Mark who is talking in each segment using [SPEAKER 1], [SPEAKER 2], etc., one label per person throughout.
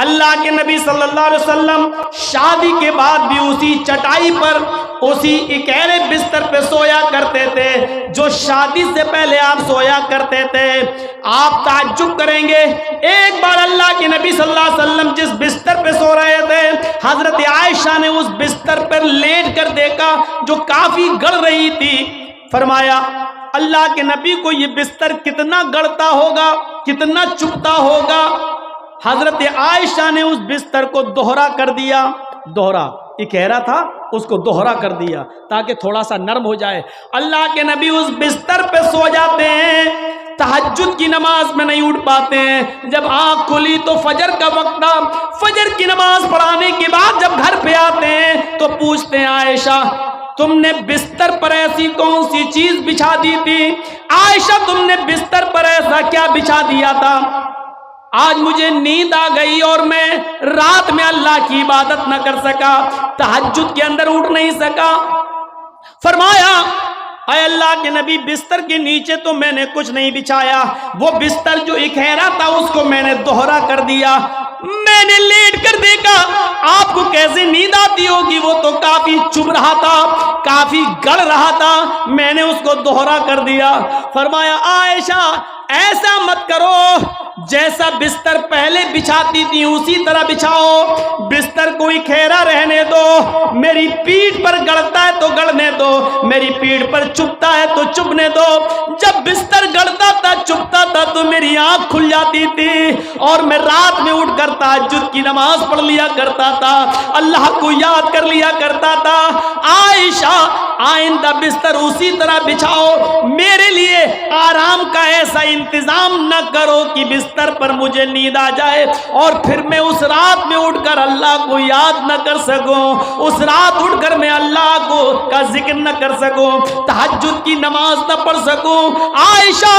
[SPEAKER 1] اللہ کے نبی صلی اللہ علیہ وسلم شادی کے بعد بھی اسی چٹائی پر اسی اکیلے بستر پہ سویا کرتے تھے جو شادی سے پہلے آپ سویا کرتے تھے۔ آپ تعجب کریں گے، ایک بار اللہ کے نبی صلی اللہ علیہ وسلم جس بستر پہ سو رہے تھے، حضرت عائشہ نے اس بستر پر لیٹ کر دیکھا جو کافی گڑ رہی تھی۔ فرمایا اللہ کے نبی کو یہ بستر کتنا گڑتا ہوگا، کتنا چبھتا ہوگا۔ حضرت عائشہ نے اس بستر کو دوہرا کر دیا، دوہرا اکیرا تھا اس کو دوہرا کر دیا تاکہ تھوڑا سا نرم ہو جائے۔ اللہ کے نبی اس بستر پہ سو جاتے ہیں، تہجد کی نماز میں نہیں اٹھ پاتے ہیں۔ جب آنکھ کھلی تو فجر کا وقت تھا، فجر کی نماز پڑھانے کے بعد جب گھر پہ آتے ہیں تو پوچھتے ہیں عائشہ تم نے بستر پر ایسی کون سی چیز بچھا دی تھی؟ عائشہ تم نے بستر پر ایسا کیا بچھا دیا تھا؟ آج مجھے نیند آ گئی اور میں رات میں اللہ کی عبادت نہ کر سکا، تہجد کے اندر اٹھ نہیں سکا۔ فرمایا اے اللہ کے نبی بستر کے نیچے تو میں نے کچھ نہیں بچھایا، وہ بستر جو اکھیرا تھا اس کو میں نے دوہرا کر دیا۔ میں نے لیٹ کر دیکھا آپ کو کیسے نیند آتی ہوگی، وہ تو کافی چبھ رہا تھا، کافی گڑ رہا تھا، میں نے اس کو دوہرا کر دیا۔ فرمایا عائشہ ایسا مت کرو، جیسا بستر پہلے بچھاتی تھی اسی طرح بچھاؤ، بستر کو اکھیرا رہنے دو، میری پیٹھ پر گڑتا ہے تو گڑنے دو، میری پیٹھ پر چبھتا ہے تو چبھنے دو۔ جب بستر گڑتا تھا چبھتا تھا تو میری آنکھ کھل جاتی تھی اور میں رات میں اٹھ کر تہجد کی نماز پڑھ لیا کرتا تھا، اللہ کو یاد کر لیا کرتا تھا۔ عائشہ آئندہ بستر اسی طرح بچھاؤ، میرے لیے آرام کا ایسا انتظام نہ کرو کہ بستر پر مجھے نیند آ جائے اور پھر میں اس رات میں اٹھ کر اللہ کو یاد نہ کر سکوں، اس رات اٹھ کر میں اللہ کو کا ذکر نہ کر سکوں، تہجد کی نماز نہ پڑھ سکوں۔ عائشہ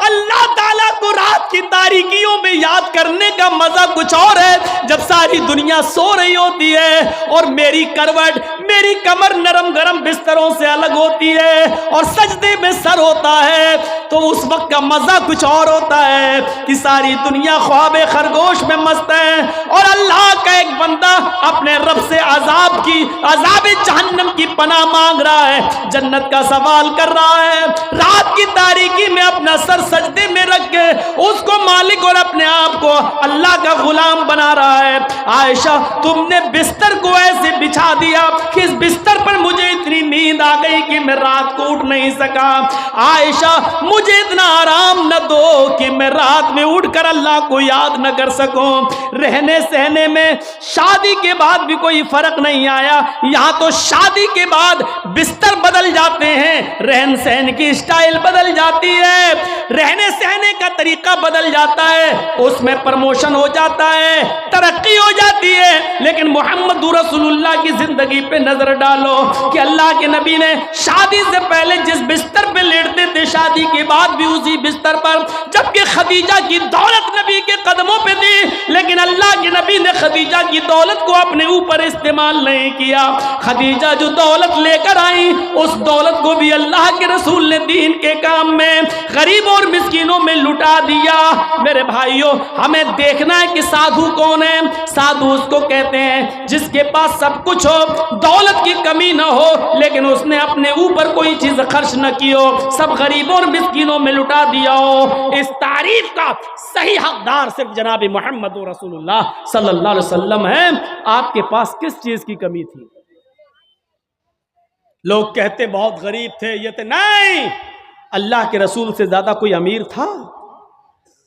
[SPEAKER 1] اللہ تعالیٰ کو رات کی تاریکیوں میں یاد کرنے کا مزہ کچھ اور ہے جب ساری دنیا سو رہی ہوتی ہے اور میری کروٹ، میری کمر نرم گرم بستروں سے الگ ہوتی ہے اور سجدے میں سر ہوتا ہے، تو اس وقت کا مزہ کچھ اور ہوتا ہے کہ ساری دنیا خواب خرگوش میں مست ہے اور اللہ کا ایک بندہ اپنے رب سے عذاب جہنم کی پناہ مانگ رہا ہے، جنت کا سوال کر رہا ہے، رات کی تاریکی میں اپنا سر سجدے میں رکھ کے اس کو مالک اور اپنے آپ کو اللہ کا غلام بنا رہا ہے۔ عائشہ تم نے بستر کو ایسے بچھا دیا کہ اس بستر پر مجھے اتنی نیند آ گئی کہ میں رات کو اٹھ نہیں سکا۔ عائشہ مجھے اتنا آرام نہ دو کہ میں رات میں اٹھ کر اللہ کو یاد نہ کر سکوں۔ رہنے سہنے میں شادی کے بعد بھی کوئی فرق نہیں آیا، یہاں تو شادی کے بعد بستر بدل جاتے ہیں، رہن سہن کی اسٹائل بدل جاتی ہے، رہنے سہنے کا طریقہ بدل جاتا ہے، اس میں پروموشن ہو جاتا ہے، ترقی ہو جاتی ہے۔ لیکن محمد رسول اللہ کی زندگی پہ نظر ڈالو کہ اللہ کے نبی نے شادی سے پہلے جس بستر پہ لیٹتے تھے شادی کے بعد بھی اسی بستر پر، جبکہ خدیجہ کی دولت نبی کے قدموں پہ تھی، لیکن اللہ کے نبی نے خدیجہ کی دولت کو اپنے اوپر استعمال نہیں کیا۔ خدیجہ جو دولت لے کر آئی اس دولت کو بھی اللہ کے رسول نے دین کے کام میں غریبوں اور مسکینوں میں لٹا دیا۔ میرے بھائیوں ہمیں دیکھنا ہے کہ سادھو کون ہے۔ سادھو اس کو کہتے ہیں جس کے پاس سب کچھ ہو، دولت کی کمی نہ ہو، لیکن اس نے اپنے اوپر کوئی چیز خرچ نہ کی ہو، سب غریبوں اور مسکینوں میں لٹا دیا ہو۔ اس تعریف کا صحیح حقدار صرف جناب محمد رسول اللہ صلی اللہ علیہ وسلم ہے۔ آپ کے پاس کس چیز کی کمی تھی؟ لوگ کہتے بہت غریب تھے، یہ تھے، نہیں، اللہ کے رسول سے زیادہ کوئی امیر تھا؟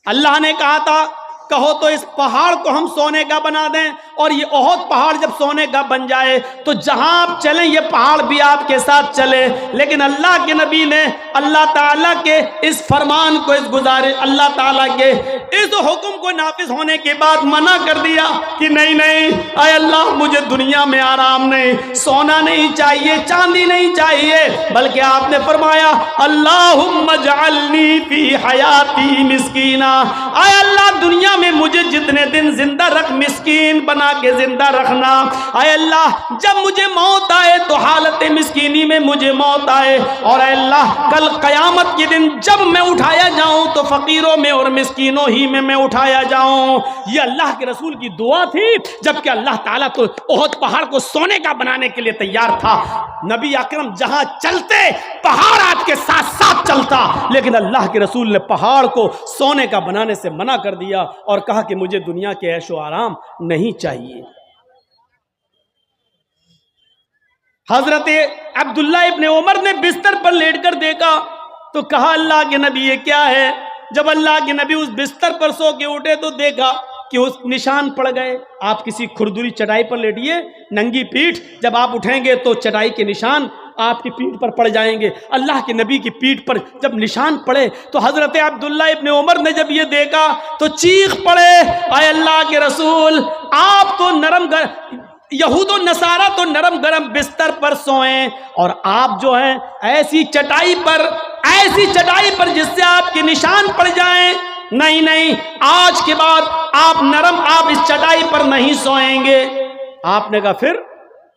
[SPEAKER 1] اللہ نے کہا تھا کہو تو اس پہاڑ کو ہم سونے کا بنا دیں، اور یہ احد پہاڑ جب سونے کا بن جائے تو جہاں آپ چلیں یہ پہاڑ بھی آپ کے ساتھ چلے۔ لیکن اللہ کے نبی نے اللہ تعالیٰ کے اس فرمان کو، اس گزارش، اللہ تعالیٰ کے اس حکم کو نافذ ہونے کے بعد منع کر دیا کہ نہیں نہیں اے اللہ مجھے دنیا میں آرام نہیں، سونا نہیں چاہیے، چاندی نہیں چاہیے، بلکہ آپ نے فرمایا اللہم اجعلنی فی حیاتی مسکینا، اے اللہ دنیا میں مجھے جتنے دن زندہ رکھ مسکین بنا بنا کے زندہ رکھنا۔ اے اللہ جب مجھے موت آئے تو حالت مسکینی میں مجھے موت آئے، اور اے اللہ کل قیامت کے دن جب میں اٹھایا جاؤں تو فقیروں میں اور مسکینوں ہی میں اٹھایا جاؤں۔ یہ اللہ کے رسول کی دعا تھی، جبکہ اللہ تعالیٰ تو احد پہاڑ کو سونے کا بنانے کے لیے تیار تھا۔ نبی اکرم جہاں چلتے پہاڑ آپ کے ساتھ ساتھ چلتا، لیکن اللہ کے رسول نے پہاڑ کو سونے کا بنانے سے منع کر دیا اور کہا کہ مجھے دنیا کے عیش و آرام نہیں چاہیے۔ حضرت عبداللہ ابن عمر نے بستر پر لیٹ کر دیکھا تو کہا اللہ کے نبی یہ کیا ہے؟ جب اللہ کے نبی اس بستر پر سو کے اٹھے تو دیکھا کہ اس نشان پڑ گئے۔ آپ کسی کھردری چٹائی پر لیٹیے، ننگی پیٹھ، جب آپ اٹھیں گے تو چٹائی کے نشان آپ کی پیٹھ پر پڑ جائیں گے۔ اللہ کے نبی کی پیٹھ پر جب نشان پڑے تو حضرت عبداللہ ابن عمر نے جب یہ دیکھا تو چیخ پڑے، اے اللہ کے رسول آپ تو یہود و نصارہ تو نرم گرم بستر پر سوئیں، اور آپ جو ہیں ایسی چٹائی پر جس سے آپ کے نشان پڑ جائیں۔ نہیں، آج کے بعد آپ اس چٹائی پر نہیں سوئیں گے۔ آپ نے کہا پھر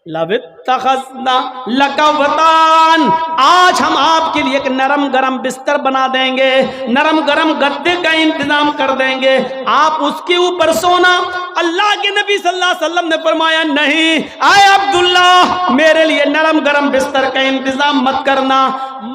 [SPEAKER 1] لَوِتَّخَذْنَا لَكَ وَطَانًا، آج ہم آپ کے لیے ایک نرم گرم بستر بنا دیں گے، نرم گرم گدے کا انتظام کر دیں گے، آپ اس کے اوپر سونا۔ اللہ کے نبی صلی اللہ علیہ وسلم نے فرمایا نہیں، اے عبداللہ میرے لیے نرم گرم بستر کا انتظام مت کرنا۔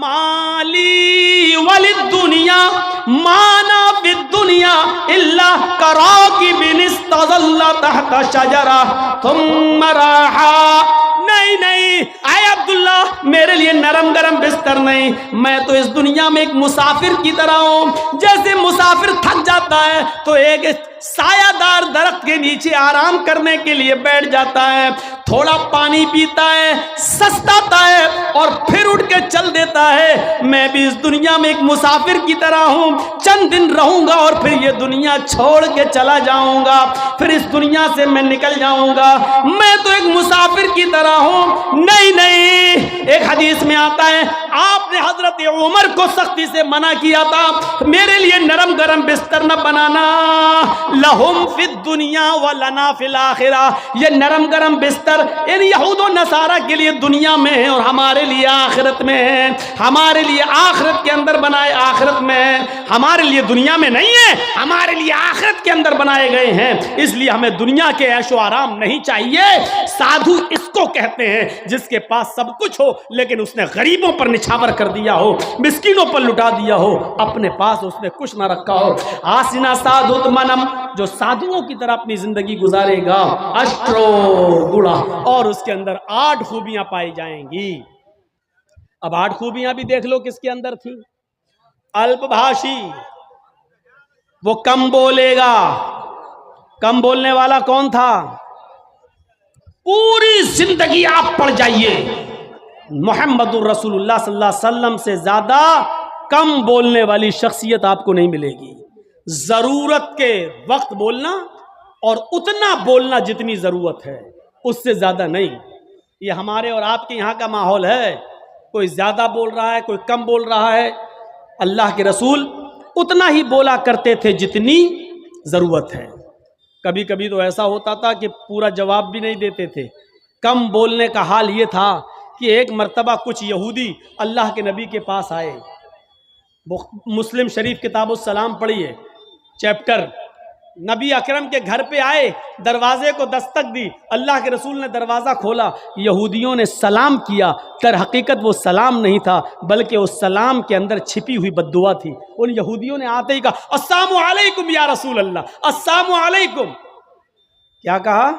[SPEAKER 1] مالی وللدنیا مانا فی الدنیا الا کراکب استظل تحت شجرہ ثم راحا۔ نہیں اے عبداللہ میرے لیے نرم گرم بستر نہیں، میں تو اس دنیا میں ایک مسافر کی طرح ہوں۔ جیسے مسافر تھک جاتا ہے تو ایک سایہ دار درخت کے نیچے آرام کرنے کے لیے بیٹھ جاتا ہے، تھوڑا پانی پیتا ہے، سستاتا ہے اور پھر اٹھ کے چل دیتا ہے۔ میں بھی اس دنیا میں ایک مسافر کی طرح ہوں، چند دن رہوں گا اور پھر یہ دنیا چھوڑ کے چلا جاؤں گا، پھر اس دنیا سے میں نکل جاؤں گا۔ میں تو ایک مسافر کی طرح ہوں۔ نہیں، ایک حدیث میں آتا ہے آپ نے حضرت عمر کو سختی سے منع کیا تھا میرے لیے نرم گرم بستر نہ بنانا۔ لہم فی الدنیا ولنا فی الآخرہ، یہ نرم گرم بستر ان یہود و نصارہ کے لیے دنیا میں ہے اور ہمارے لیے آخرت میں ہے۔ ہمارے لیے آخرت کے اندر بنائے، آخرت میں ہے، ہمارے لیے دنیا میں نہیں ہے، ہمارے لیے آخرت کے اندر بنائے گئے ہیں۔ اس لیے ہمیں دنیا کے عیش و آرام نہیں چاہیے۔ سادھو اس کو کہتے ہیں جس کے پاس سب کچھ ہو لیکن اس نے غریبوں پر نچھاور کر دیا ہو، مسکینوں پر لٹا دیا ہو، اپنے پاس اس نے کچھ نہ رکھا ہو۔ آسنا سادھت منم، جو سادھوؤں کی طرح اپنی زندگی گزارے گا، اشٹرو گڑا، اور اس کے اندر 8 خوبیاں پائی جائیں گی۔ اب 8 خوبیاں بھی دیکھ لو کس کے اندر تھی۔ الپ بھاشی، وہ کم بولے گا۔ کم بولنے والا کون تھا؟ پوری زندگی آپ پڑھ جائیے، محمد الرسول اللہ صلی اللہ علیہ وسلم سے زیادہ کم بولنے والی شخصیت آپ کو نہیں ملے گی۔ ضرورت کے وقت بولنا اور اتنا بولنا جتنی ضرورت ہے، اس سے زیادہ نہیں۔ یہ ہمارے اور آپ کے یہاں کا ماحول ہے، کوئی زیادہ بول رہا ہے، کوئی کم بول رہا ہے۔ اللہ کے رسول اتنا ہی بولا کرتے تھے جتنی ضرورت ہے۔ کبھی کبھی تو ایسا ہوتا تھا کہ پورا جواب بھی نہیں دیتے تھے۔ کم بولنے کا حال یہ تھا کہ ایک مرتبہ کچھ یہودی اللہ کے نبی کے پاس آئے۔ مسلم شریف کتاب السلام پڑھیے چیپٹر۔ نبی اکرم کے گھر پہ آئے، دروازے کو دستک دی، اللہ کے رسول نے دروازہ کھولا، یہودیوں نے سلام کیا۔ در حقیقت وہ سلام نہیں تھا بلکہ اس سلام کے اندر چھپی ہوئی بد دعا تھی۔ ان یہودیوں نے آتے ہی کہا السلام علیکم یا رسول اللہ، السلام علیکم۔ کیا کہا؟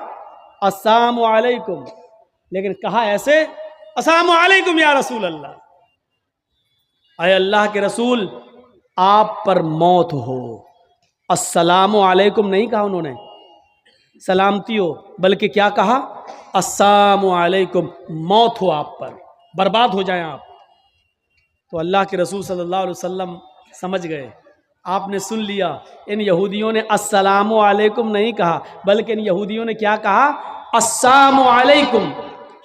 [SPEAKER 1] السلام علیکم، لیکن کہا ایسے السلام علیکم یا رسول اللہ۔ اے اللہ کے رسول آپ پر موت ہو۔ السلام علیکم نہیں کہا انہوں نے سلامتی ہو، بلکہ کیا کہا؟ السلام علیکم، موت ہو آپ پر، برباد ہو جائیں آپ۔ تو اللہ کے رسول صلی اللہ علیہ وسلم سمجھ گئے، آپ نے سن لیا۔ ان یہودیوں نے السلام علیکم نہیں کہا بلکہ ان یہودیوں نے کیا کہا؟ السلام علیکم۔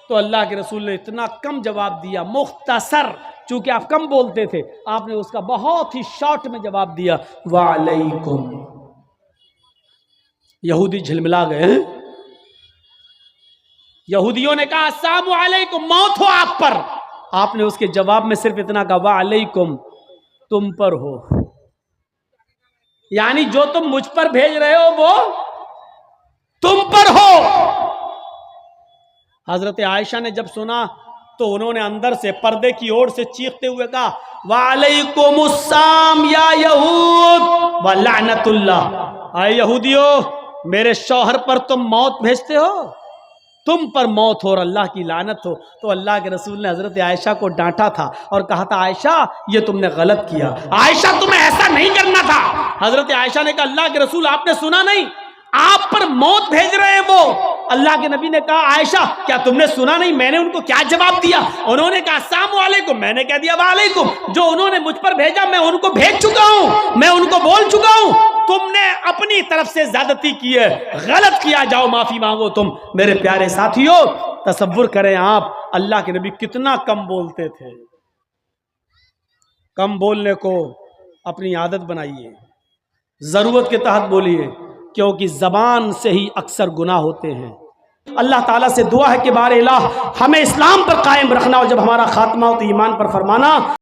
[SPEAKER 1] تو اللہ کے رسول نے اتنا کم جواب دیا، مختصر، چونکہ آپ کم بولتے تھے، آپ نے اس کا بہت ہی شارٹ میں جواب دیا، وعلیکم۔ یہودی جھلملا گئے ہیں، یہودیوں نے کہا السلام علیکم، موت ہو آپ پر، آپ نے اس کے جواب میں صرف اتنا کہا وعلیکم، تم پر ہو، یعنی جو تم مجھ پر بھیج رہے ہو وہ تم پر ہو۔ حضرت عائشہ نے جب سنا تو انہوں نے اندر سے پردے کی اوٹ سے چیختے ہوئے کہا وعلیکم السلام یا یہود ولعنت اللہ، اے یہودیو میرے شوہر پر تم موت بھیجتے ہو، تم پر موت ہو اور اللہ کی لعنت ہو۔ تو اللہ کے رسول نے حضرت عائشہ کو ڈانٹا تھا اور کہا تھا عائشہ یہ تم نے غلط کیا، عائشہ تمہیں ایسا نہیں کرنا تھا۔ حضرت عائشہ نے کہا اللہ کے رسول آپ نے سنا نہیں، آپ پر موت بھیج رہے ہیں وہ۔ اللہ کے نبی نے کہا عائشہ کیا تم نے سنا نہیں میں نے ان کو کیا جواب دیا؟ انہوں نے کہا السلام علیکم، میں نے کہہ دیا وعلیکم، جو انہوں نے مجھ پر بھیجا میں ان کو بھیج چکا ہوں، میں ان کو بول چکا ہوں، تم نے اپنی طرف سے زیادتی کی ہے، غلط کیا، جاؤ معافی مانگو تم۔ میرے پیارے ساتھیو تصور کریں آپ اللہ کے نبی کتنا کم بولتے تھے۔ کم بولنے کو اپنی عادت بنائیے، ضرورت کے تحت بولیے، کیونکہ زبان سے ہی اکثر گناہ ہوتے ہیں۔ اللہ تعالیٰ سے دعا ہے کہ بار الہ ہمیں اسلام پر قائم رکھنا، اور جب ہمارا خاتمہ ہو تو ایمان پر فرمانا۔